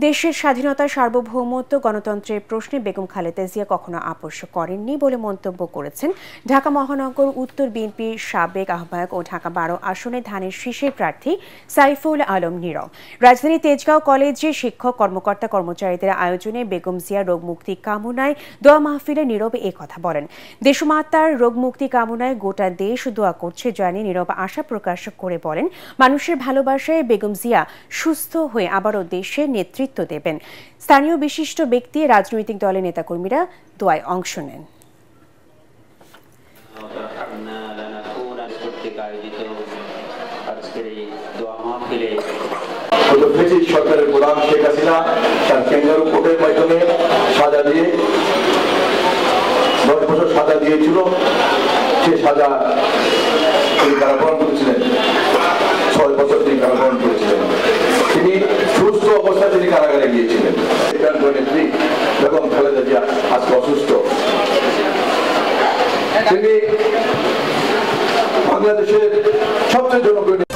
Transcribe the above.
দেশের স্বাধীনতা, সার্বভৌমত্ব, গণতন্ত্রের প্রশ্নে বেগম খালেদা জিয়া কখনো আপোষ করেননি বলে মন্তব্য করেছেন ঢাকা মহানগর উত্তর বিএনপির সাবেক আহ্বায়ক ও ঢাকা 12 আসনে ধানের শীষের প্রার্থী সাইফুল আলম নীরব। রাজধানীর তেজগাঁও কলেজে শিক্ষক, কর্মকর্তা, কর্মচারীদের আয়োজনে বেগম জিয়া রোগ মুক্তি কামনায় দোয়া মাহফিলে নীরব এ কথা বলেন। দেশমাতার রোগ মুক্তি কামনায় গোটা দেশ দোয়া করছে জানিয়ে নীরব আশা প্রকাশ করে বলেন, মানুষের ভালোবাসায় বেগম জিয়া সুস্থ হয়ে আবারও দেশের নেতৃত্ব দেবেন। স্থানীয় বিশিষ্ট ব্যক্তি, রাজনৈতিক দলের নেতাকর্মীরা দোয়ায় অংশ নেন। সরকারের গোলাম শেখ হাসিনা তার ক্যাঙ্গারু কোর্টের মাধ্যমে সাজা দিয়ে 10 বছর সাজা দিয়েছিল। সে সাজা তিনি কারাবরণ করেছিলেন, 6 বছর তিনি কারাবরণ করেছিলেন। তিনি সুস্থ অবস্থায় তিনি কারাগারে গিয়েছিলেন। নেত্রী বেগম খালেদা জিয়া আজকে অসুস্থ। তিনি বাংলাদেশের সবচেয়ে জনপ্রিয়